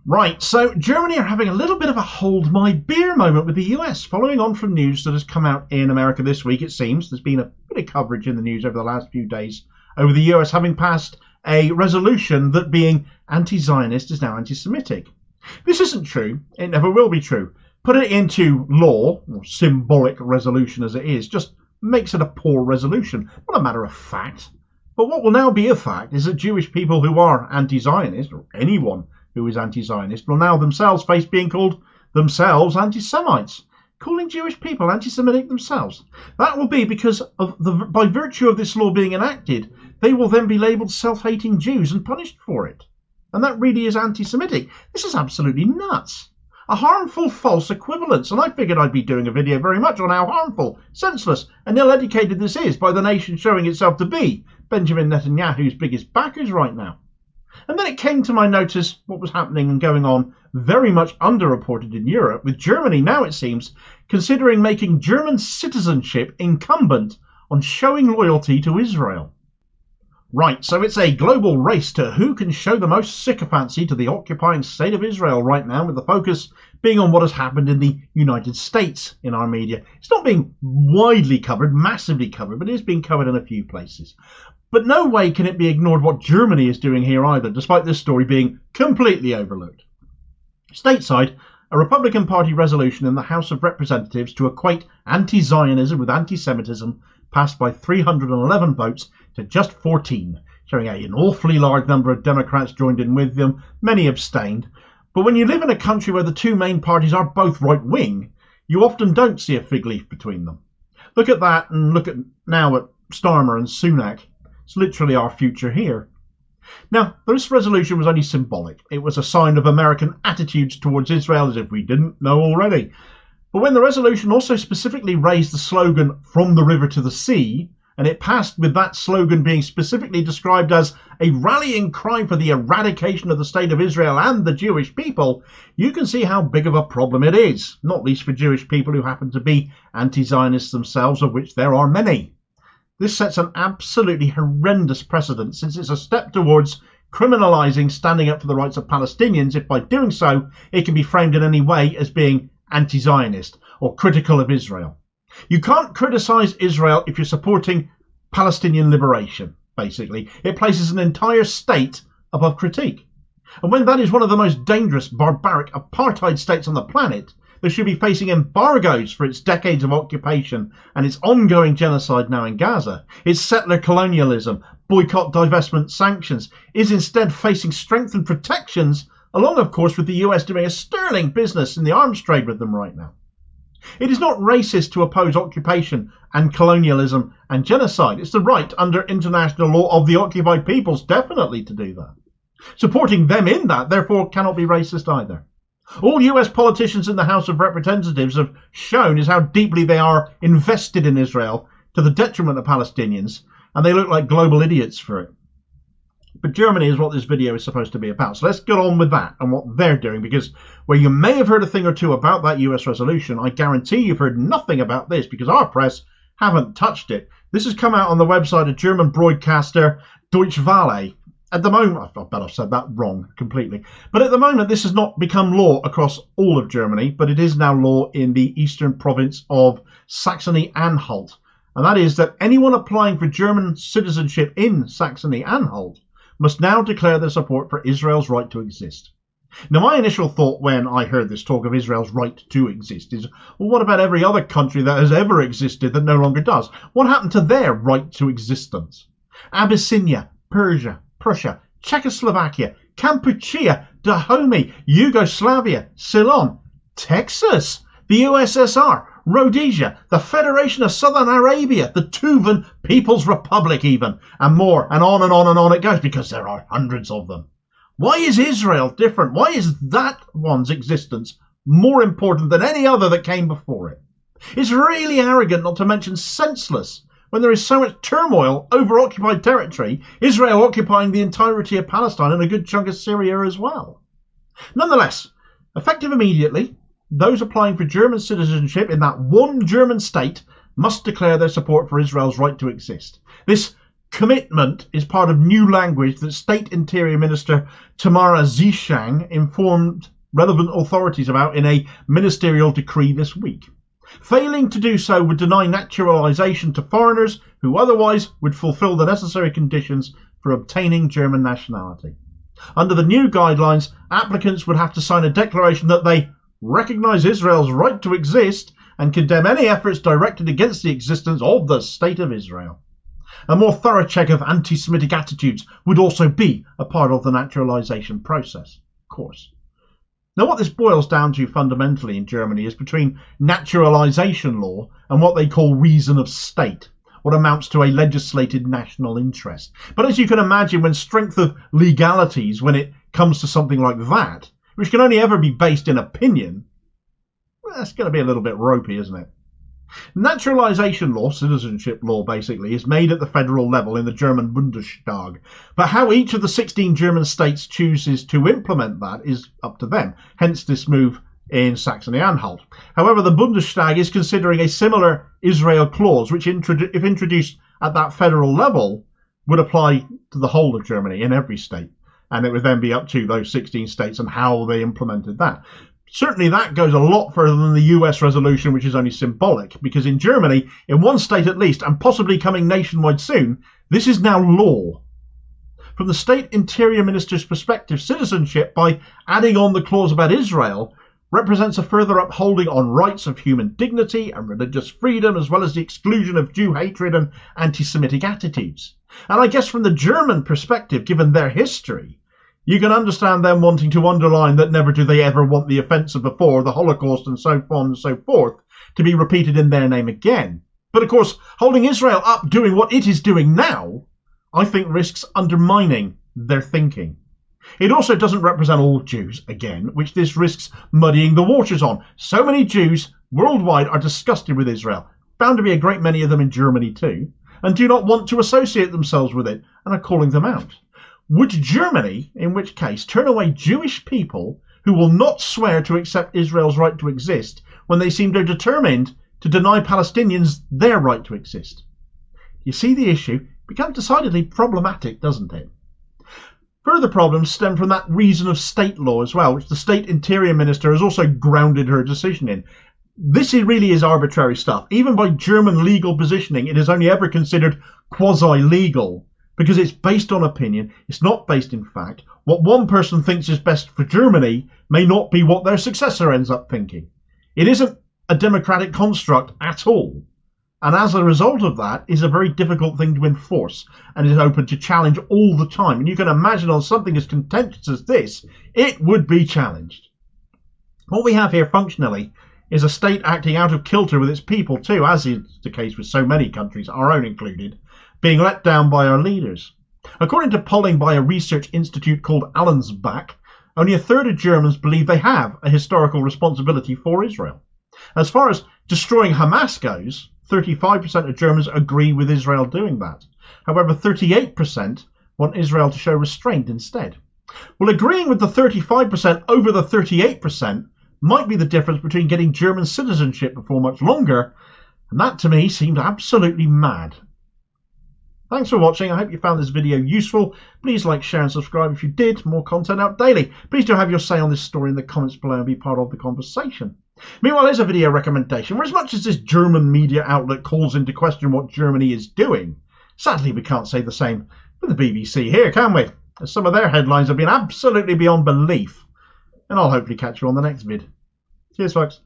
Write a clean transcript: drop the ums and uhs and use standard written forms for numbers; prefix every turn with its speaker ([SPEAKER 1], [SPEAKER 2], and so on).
[SPEAKER 1] Right, so Germany are having a little bit of a hold my beer moment with the US, following on from news that has come out in America this week, it seems. There's been a bit of coverage in the news over the last few days over the US having passed a resolution that being anti-Zionist is now anti-Semitic. This isn't true. It never will be true. Put it into law, or symbolic resolution as it is, just makes it a poor resolution, not a matter of fact. But what will now be a fact is that Jewish people who are anti-Zionist, or anyone who is anti-Zionist, will now themselves face being called themselves antisemites, calling Jewish people anti-Semitic themselves. That will be because by virtue of this law being enacted, they will then be labelled self-hating Jews and punished for it. And that really is anti-Semitic. This is absolutely nuts. A harmful false equivalence, and I figured I'd be doing a video very much on how harmful, senseless and ill-educated this is by the nation showing itself to be Benjamin Netanyahu's biggest backers right now. And then it came to my notice what was happening and going on very much underreported in Europe, with Germany now, it seems, considering making German citizenship incumbent on showing loyalty to Israel. Right, so it's a global race to who can show the most sycophancy to the occupying state of Israel right now, with the focus being on what has happened in the United States in our media. It's not being widely covered, massively covered, but it is being covered in a few places. But no way can it be ignored what Germany is doing here either, despite this story being completely overlooked. Stateside, a Republican Party resolution in the House of Representatives to equate anti-Zionism with anti-Semitism passed by 311 votes to just 14, showing an awfully large number of Democrats joined in with them, many abstained. But when you live in a country where the two main parties are both right-wing, you often don't see a fig leaf between them. Look at that, and look at now at Starmer and Sunak. It's literally our future here. Now, this resolution was only symbolic. It was a sign of American attitudes towards Israel, as if we didn't know already. But when the resolution also specifically raised the slogan, "From the river to the sea," and it passed with that slogan being specifically described as a rallying cry for the eradication of the state of Israel and the Jewish people, you can see how big of a problem it is, not least for Jewish people who happen to be anti-Zionists themselves, of which there are many. This sets an absolutely horrendous precedent, since it's a step towards criminalising standing up for the rights of Palestinians if by doing so it can be framed in any way as being anti-Zionist or critical of Israel. You can't criticise Israel if you're supporting Palestinian liberation, basically. It places an entire state above critique. And when that is one of the most dangerous, barbaric apartheid states on the planet, that should be facing embargoes for its decades of occupation and its ongoing genocide now in Gaza, its settler colonialism, boycott, divestment, sanctions, is instead facing strengthened protections, along of course with the US doing a sterling business in the arms trade with them right now. It is not racist to oppose occupation and colonialism and genocide. It's the right under international law of the occupied peoples definitely to do that. Supporting them in that, therefore, cannot be racist either. All US politicians in the House of Representatives have shown is how deeply they are invested in Israel to the detriment of Palestinians, and they look like global idiots for it. But Germany is what this video is supposed to be about. So let's get on with that and what they're doing, because where you may have heard a thing or two about that US resolution, I guarantee you've heard nothing about this because our press haven't touched it. This has come out on the website of German broadcaster Deutsche Welle. At the moment, I bet I've said that wrong completely, but at the moment this has not become law across all of Germany, but it is now law in the eastern province of Saxony-Anhalt. And that is that anyone applying for German citizenship in Saxony-Anhalt must now declare their support for Israel's right to exist. Now, my initial thought when I heard this talk of Israel's right to exist is, well, what about every other country that has ever existed that no longer does? What happened to their right to existence? Abyssinia, Persia, Prussia, Czechoslovakia, Kampuchea, Dahomey, Yugoslavia, Ceylon, Texas, the USSR, Rhodesia, the Federation of Southern Arabia, the Tuvan People's Republic even, and more, and on and on and on it goes, because there are hundreds of them. Why is Israel different? Why is that one's existence more important than any other that came before it? It's really arrogant, not to mention senseless, when there is so much turmoil over occupied territory, Israel occupying the entirety of Palestine and a good chunk of Syria as well. Nonetheless, effective immediately, those applying for German citizenship in that one German state must declare their support for Israel's right to exist. This commitment is part of new language that State Interior Minister Tamara Zishang informed relevant authorities about in a ministerial decree this week. Failing to do so would deny naturalisation to foreigners who otherwise would fulfil the necessary conditions for obtaining German nationality. Under the new guidelines, applicants would have to sign a declaration that they recognise Israel's right to exist and condemn any efforts directed against the existence of the State of Israel. A more thorough check of anti-Semitic attitudes would also be a part of the naturalisation process, of course. Now, what this boils down to fundamentally in Germany is between naturalisation law and what they call reason of state, what amounts to a legislated national interest. But as you can imagine, when strength of legalities, when it comes to something like that, which can only ever be based in opinion, well, that's going to be a little bit ropey, isn't it? Naturalisation law, citizenship law basically, is made at the federal level in the German Bundestag. But how each of the 16 German states chooses to implement that is up to them, hence this move in Saxony-Anhalt. However, the Bundestag is considering a similar Israel clause, which if introduced at that federal level, would apply to the whole of Germany in every state. And it would then be up to those 16 states and how they implemented that. Certainly that goes a lot further than the US resolution, which is only symbolic, because in Germany, in one state at least, and possibly coming nationwide soon, this is now law. From the State Interior Minister's perspective, citizenship, by adding on the clause about Israel, represents a further upholding on rights of human dignity and religious freedom, as well as the exclusion of Jew hatred and anti-Semitic attitudes. And I guess from the German perspective, given their history, you can understand them wanting to underline that never do they ever want the offence of before, the Holocaust and so on and so forth, to be repeated in their name again. But of course, holding Israel up doing what it is doing now, I think risks undermining their thinking. It also doesn't represent all Jews, again, which this risks muddying the waters on. So many Jews worldwide are disgusted with Israel, found to be a great many of them in Germany too, and do not want to associate themselves with it and are calling them out. Would Germany, in which case, turn away Jewish people who will not swear to accept Israel's right to exist when they seem to determined to deny Palestinians their right to exist? You see, the issue becomes decidedly problematic, doesn't it? Further problems stem from that reason of state law as well, which the State Interior Minister has also grounded her decision in. This really is arbitrary stuff. Even by German legal positioning, it is only ever considered quasi-legal, because it's based on opinion, it's not based in fact. What one person thinks is best for Germany may not be what their successor ends up thinking. It isn't a democratic construct at all. And as a result of that, is a very difficult thing to enforce and is open to challenge all the time. And you can imagine on something as contentious as this, it would be challenged. What we have here functionally is a state acting out of kilter with its people too, as is the case with so many countries, our own included, being let down by our leaders. According to polling by a research institute called Allensbach, only a third of Germans believe they have a historical responsibility for Israel. As far as destroying Hamas goes, 35% of Germans agree with Israel doing that. However, 38% want Israel to show restraint instead. Well, agreeing with the 35% over the 38% might be the difference between getting German citizenship before much longer, and that to me seemed absolutely mad. Thanks for watching. I hope you found this video useful. Please like, share and subscribe if you did. More content out daily. Please do have your say on this story in the comments below and be part of the conversation. Meanwhile, here's a video recommendation where, as much as this German media outlet calls into question what Germany is doing, sadly we can't say the same for the BBC here, can we? As some of their headlines have been absolutely beyond belief. And I'll hopefully catch you on the next vid. Cheers, folks.